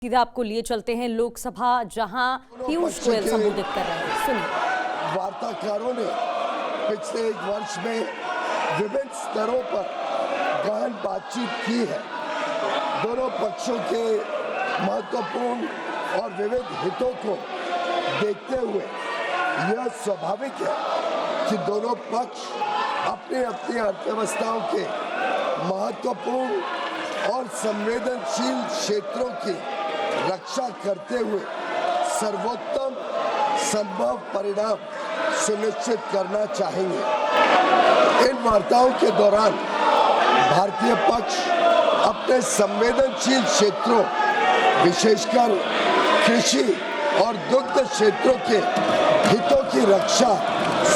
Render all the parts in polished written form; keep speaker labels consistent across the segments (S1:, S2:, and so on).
S1: सीधा आपको लिए चलते हैं लोकसभा, जहां पीयूष गोयल संबोधित कर रहे हैं। सुनिए।
S2: वार्ताकारों ने पिछले एक वर्ष में विभिन्न स्तरों पर गहन बातचीत की है। दोनों पक्षों के महत्वपूर्ण और विविध हितों को देखते हुए यह स्वाभाविक है कि दोनों पक्ष अपनी अपनी अर्थव्यवस्थाओं के महत्वपूर्ण और संवेदनशील क्षेत्रों की रक्षा करते हुए सर्वोत्तम संभव परिणाम सुनिश्चित करना चाहेंगे। इन वार्ताओं के दौरान भारतीय पक्ष अपने संवेदनशील क्षेत्रों, विशेषकर कृषि और दुग्ध क्षेत्रों के हितों की रक्षा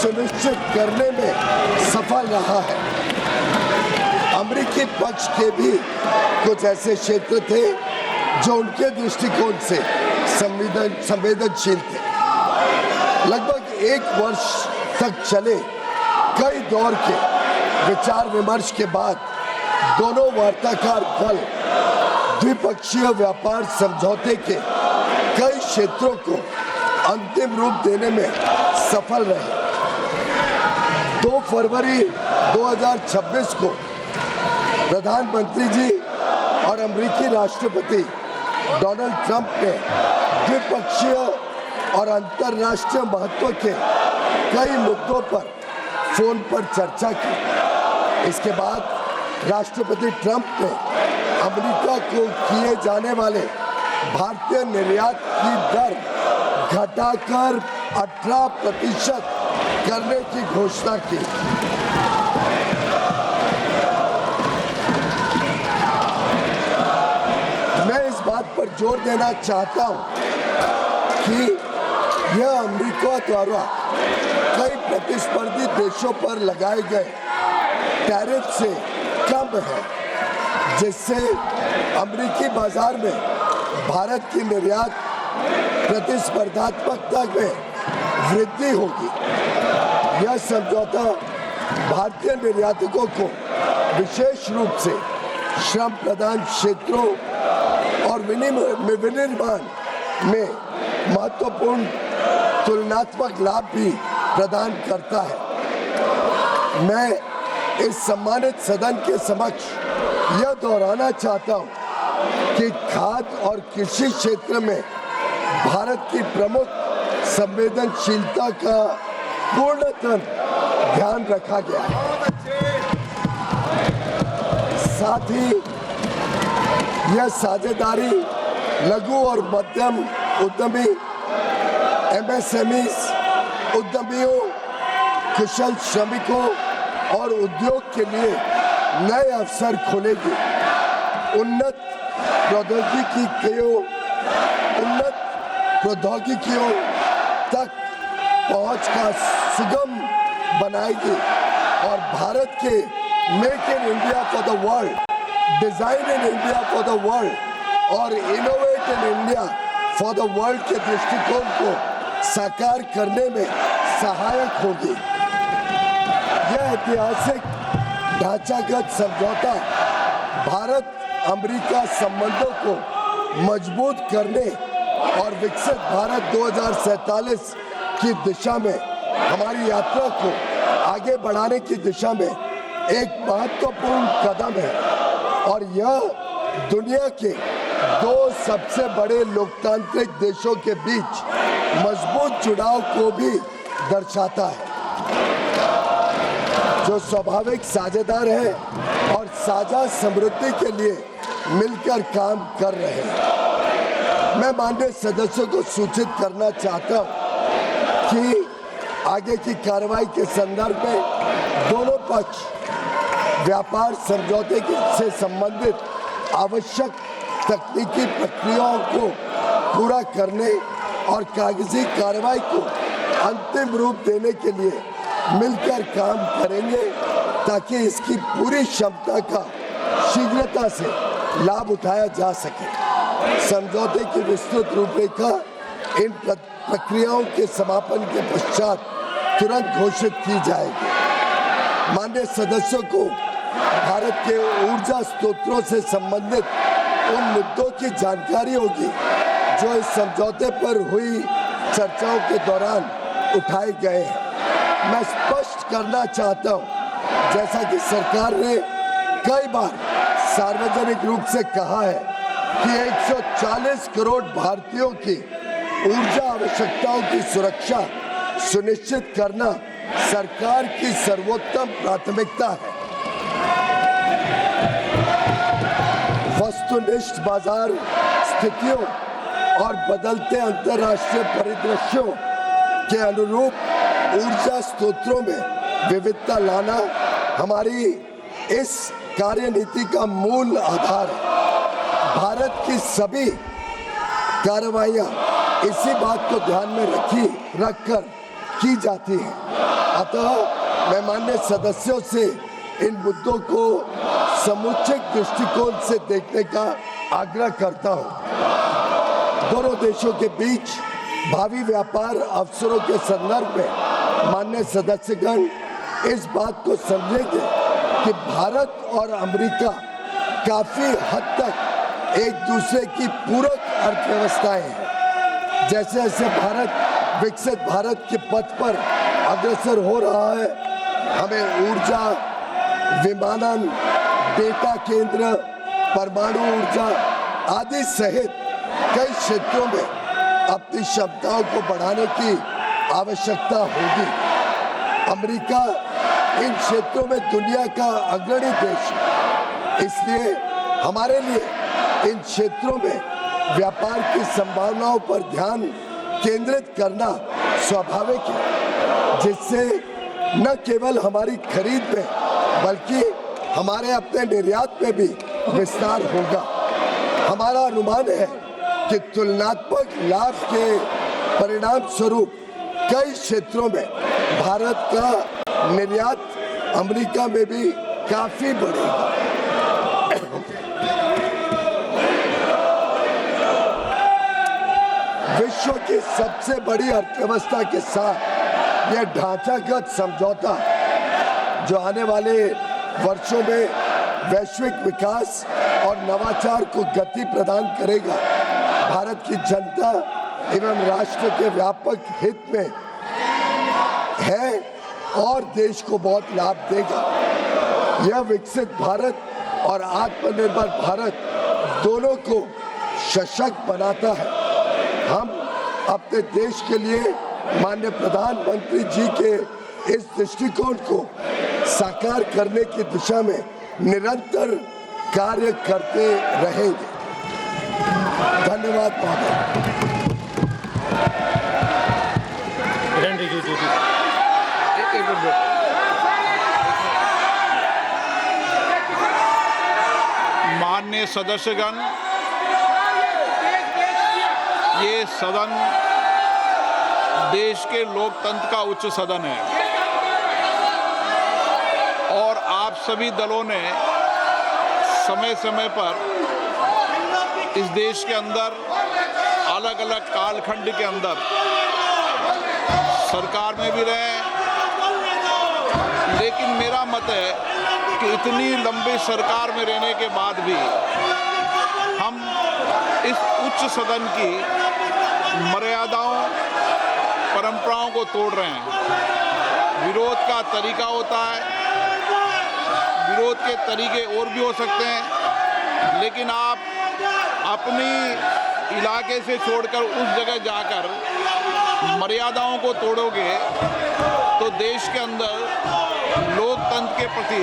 S2: सुनिश्चित करने में सफल रहा है। अमेरिकी पक्ष के भी कुछ ऐसे क्षेत्र थे जो उनके दृष्टिकोण से संवेदनशील थे। लगभग एक वर्ष तक चले कई दौर के विचार विमर्श के बाद दोनों वार्ताकार दल द्विपक्षीय व्यापार समझौते के कई क्षेत्रों को अंतिम रूप देने में सफल रहे। 2 फरवरी 2026 को प्रधानमंत्री जी और अमेरिकी राष्ट्रपति डोनाल्ड ट्रंप ने द्विपक्षीय और अंतर्राष्ट्रीय महत्व के कई मुद्दों पर फोन पर चर्चा की। इसके बाद राष्ट्रपति ट्रंप ने अमेरिका को किए जाने वाले भारतीय निर्यात की दर घटाकर 18% करने की घोषणा की। मैं इस बात पर जोर देना चाहता हूं कि यह अमेरिका द्वारा कई प्रतिस्पर्धी देशों पर लगाए गए टैरिफ से कम है, जिससे अमेरिकी बाजार में भारत की निर्यात प्रतिस्पर्धात्मकता में वृद्धि होगी। यह समझौता भारतीय निर्यातकों को विशेष रूप से श्रम प्रधान क्षेत्रों और विनिर्माण में महत्वपूर्ण तुलनात्मक लाभ भी प्रदान करता है। मैं इस सम्मानित सदन के समक्ष यह दोहराना चाहता हूं कि खाद्य और कृषि क्षेत्र में भारत की प्रमुख संवेदनशीलता का पूर्णतः ध्यान रखा गया है। साथ ही यह साझेदारी लघु और मध्यम उद्यमी, MSMEs, उद्यमियों, कुशल श्रमिकों और उद्योग के लिए नए अवसर खोलेगी। उन्नत प्रौद्योगिकियों तक पहुंच का सुगम बनाएगी और भारत के make in India for the world, design in India for the world और innovate in India for the world के दृष्टिकोण को साकार करने में सहायक होगी। यह ऐतिहासिक ढांचागत समझौता भारत अमेरिका संबंधों को मजबूत करने और विकसित भारत 2047 की दिशा में हमारी यात्रा को आगे बढ़ाने की दिशा में एक महत्वपूर्ण कदम है और यह दुनिया के 2 सबसे बड़े लोकतांत्रिक देशों के बीच मजबूत जुड़ाव को भी दर्शाता है, जो स्वाभाविक साझेदार है और साझा समृद्धि के लिए मिलकर काम कर रहे हैं। मैं माननीय सदस्यों को सूचित करना चाहता हूं कि आगे की कार्रवाई के संदर्भ में दोनों पक्ष व्यापार समझौते से संबंधित आवश्यक तकनीकी प्रक्रियाओं को पूरा करने और कागजी कार्रवाई को अंतिम रूप देने के लिए मिलकर काम करेंगे, ताकि इसकी पूरी क्षमता का शीघ्रता से लाभ उठाया जा सके। समझौते की विस्तृत रूपरेखा इन प्रक्रियाओं के समापन के पश्चात तुरंत घोषित की जाएगी। माननीय सदस्यों को भारत के ऊर्जा स्रोतों से संबंधित उन मुद्दों की जानकारी होगी जो इस समझौते पर हुई चर्चाओं के दौरान उठाए गए हैं। मैं स्पष्ट करना चाहता हूं, जैसा कि सरकार ने कई बार सार्वजनिक रूप से कहा है कि 140 करोड़ भारतीयों की ऊर्जा आवश्यकताओं की सुरक्षा सुनिश्चित करना सरकार की सर्वोत्तम प्राथमिकता है। वस्तुनिष्ठ बाजार स्थितियों और बदलते अंतर्राष्ट्रीय परिदृश्यों के अनुरूप ऊर्जा स्रोतों में विविधता लाना हमारी इस कार्यनीति का मूल आधार है। भारत की सभी कार्रवाइयां इसी बात को ध्यान में रखकर की जाती है। अतः मैं माननीय सदस्यों से इन मुद्दों को समुचित दृष्टिकोण से देखने का आग्रह करता हूं। दोनों देशों के बीच भावी व्यापार अवसरों के संदर्भ में माननीय सदस्यगण इस बात को समझेंगे कि भारत और अमेरिका काफी हद तक एक दूसरे की पूरक अर्थव्यवस्थाएं हैं। जैसे जैसे भारत विकसित भारत के पथ पर अग्रसर हो रहा है, हमें ऊर्जा, विमानन, डेटा केंद्र, परमाणु ऊर्जा आदि सहित कई क्षेत्रों में अपनी क्षमताओं को बढ़ाने की आवश्यकता होगी। अमेरिका इन क्षेत्रों में दुनिया का अग्रणी देश है, इसलिए हमारे लिए इन क्षेत्रों में व्यापार की संभावनाओं पर ध्यान केंद्रित करना स्वाभाविक है, जिससे न केवल हमारी खरीद में बल्कि हमारे अपने निर्यात में भी विस्तार होगा। हमारा अनुमान है कि तुलनात्मक लाभ के परिणाम स्वरूप कई क्षेत्रों में भारत का निर्यात अमेरिका में भी काफी बढ़ेगा। विश्व की सबसे बड़ी अर्थव्यवस्था के साथ यह ढांचागत समझौता जो आने वाले वर्षों में वैश्विक विकास और नवाचार को गति प्रदान करेगा, भारत की जनता एवं राष्ट्र के व्यापक हित में है और देश को बहुत लाभ देगा। यह विकसित भारत और आत्मनिर्भर भारत दोनों को सशक्त बनाता है। हम अपने देश के लिए माननीय प्रधानमंत्री जी के इस दृष्टिकोण को साकार करने की दिशा में निरंतर कार्य करते रहेंगे। धन्यवाद महोदय।
S3: माननीय सदस्यगण, ये सदन देश के लोकतंत्र का उच्च सदन है और आप सभी दलों ने समय समय पर इस देश के अंदर अलग अलग कालखंड के अंदर सरकार में भी रहे, लेकिन मेरा मत है कि इतनी लंबी सरकार में रहने के बाद भी हम इस उच्च सदन की मर्यादाओं, परंपराओं को तोड़ रहे हैं। विरोध का तरीका होता है, विरोध के तरीके और भी हो सकते हैं, लेकिन आप अपनी इलाके से छोड़कर उस जगह जाकर मर्यादाओं को तोड़ोगे तो देश के अंदर लोकतंत्र के प्रति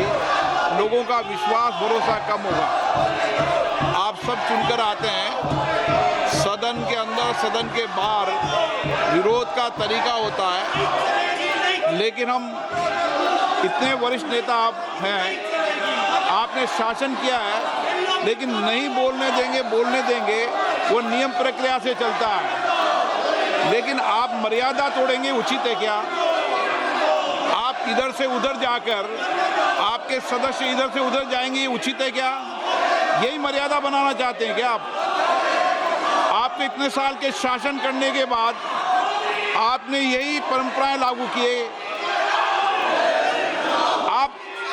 S3: लोगों का विश्वास, भरोसा कम होगा। आप सब चुनकर आते हैं, सदन के अंदर, सदन के बाहर विरोध का तरीका होता है, लेकिन हम इतने वरिष्ठ नेता आप हैं, आपने शासन किया है, लेकिन नहीं बोलने देंगे वो नियम प्रक्रिया से चलता है, लेकिन आप मर्यादा तोड़ेंगे उचित है क्या? आप इधर से उधर जाकर आपके सदस्य इधर से उधर जाएंगे, ये उचित है क्या? यही मर्यादा बनाना चाहते हैं क्या आप? आपने इतने साल के शासन करने के बाद आपने यही परंपराएं लागू किए।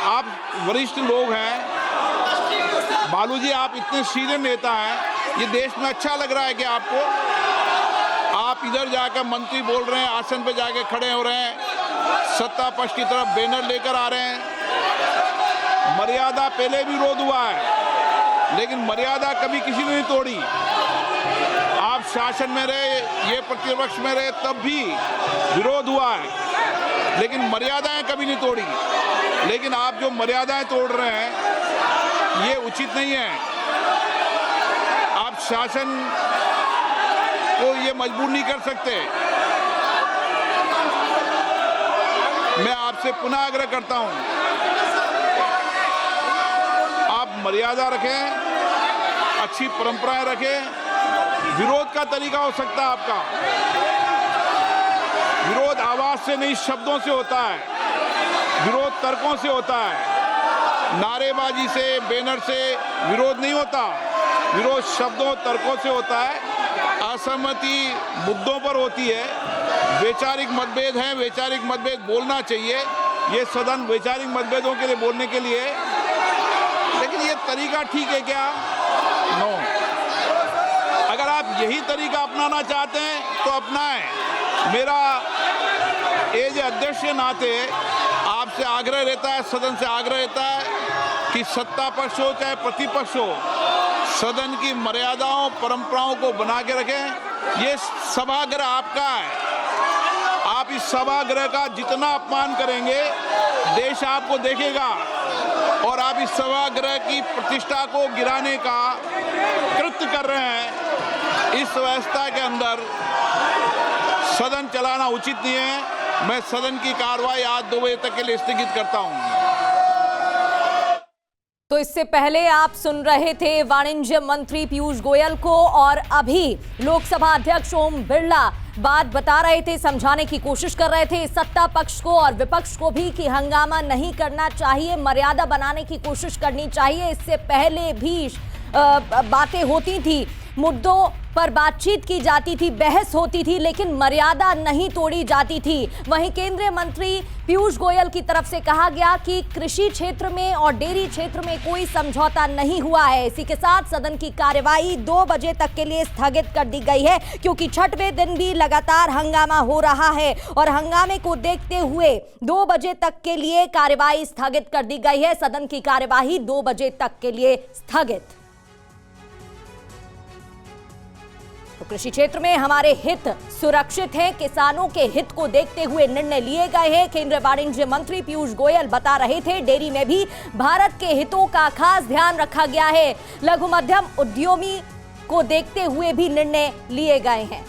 S3: आप वरिष्ठ लोग हैं, बालू जी, आप इतने सीधे नेता हैं, ये देश में अच्छा लग रहा है कि आपको? आप इधर जाकर मंत्री बोल रहे हैं, आसन पे जाके खड़े हो रहे हैं, सत्ता पक्ष की तरफ बैनर लेकर आ रहे हैं। मर्यादा पहले भी विरोध हुआ है, लेकिन मर्यादा कभी किसी ने नहीं तोड़ी। आप शासन में रहे, ये प्रतिपक्ष में रहे, तब भी विरोध हुआ है, लेकिन मर्यादाएं कभी नहीं तोड़ी। लेकिन आप जो मर्यादाएं तोड़ रहे हैं, ये उचित नहीं है। आप शासन को ये मजबूर नहीं कर सकते। मैं आपसे पुनः आग्रह करता हूं, आप मर्यादा रखें, अच्छी परंपराएं रखें। विरोध का तरीका हो सकता है आपका, विरोध आवाज से नहीं, शब्दों से होता है। विरोध तर्कों से होता है, नारेबाजी से, बैनर से विरोध नहीं होता। विरोध शब्दों, तर्कों से होता है, असहमति मुद्दों पर होती है। वैचारिक मतभेद हैं, वैचारिक मतभेद बोलना चाहिए, ये सदन वैचारिक मतभेदों के लिए बोलने के लिए। लेकिन ये तरीका ठीक है क्या? नो। अगर आप यही तरीका अपनाना चाहते हैं तो अपनाएं। मेरा एज अध्यक्ष के नाते आपसे आग्रह रहता है, सदन से आग्रह रहता है कि सत्ता पक्ष हो चाहे प्रतिपक्ष हो, सदन की मर्यादाओं, परंपराओं को बना के रखें। ये सभागृह आपका है, आप इस सभागृह का जितना अपमान करेंगे, देश आपको देखेगा। और आप इस सभागृह की प्रतिष्ठा को गिराने का कृत्य कर रहे हैं। इस व्यवस्था के अंदर सदन चलाना उचित नहीं है। मैं सदन की कार्रवाई आज 2 बजे तक के लिए स्थगित करता हूं।
S1: तो इससे पहले आप सुन रहे थे वाणिज्य मंत्री पीयूष गोयल को, और अभी लोकसभा अध्यक्ष ओम बिरला बात बता रहे थे, समझाने की कोशिश कर रहे थे सत्ता पक्ष को और विपक्ष को भी कि हंगामा नहीं करना चाहिए, मर्यादा बनाने की कोशिश करनी चाहिए। इससे पहले भी बातें होती थी, मुद्दों पर बातचीत की जाती थी, बहस होती थी, लेकिन मर्यादा नहीं तोड़ी जाती थी। वहीं केंद्रीय मंत्री पीयूष गोयल की तरफ से कहा गया कि कृषि क्षेत्र में और डेयरी क्षेत्र में कोई समझौता नहीं हुआ है। इसी के साथ सदन की कार्यवाही 2 बजे तक के लिए स्थगित कर दी गई है, क्योंकि 6वें दिन भी लगातार हंगामा हो रहा है और हंगामे को देखते हुए 2 बजे तक के लिए कार्यवाही स्थगित कर दी गई है। सदन की कार्यवाही 2 बजे तक के लिए स्थगित। तो कृषि क्षेत्र में हमारे हित सुरक्षित हैं, किसानों के हित को देखते हुए निर्णय लिए गए हैं। केंद्रीय वाणिज्य मंत्री पीयूष गोयल बता रहे थे, डेयरी में भी भारत के हितों का खास ध्यान रखा गया है। लघु मध्यम उद्यमी को देखते हुए भी निर्णय लिए गए हैं।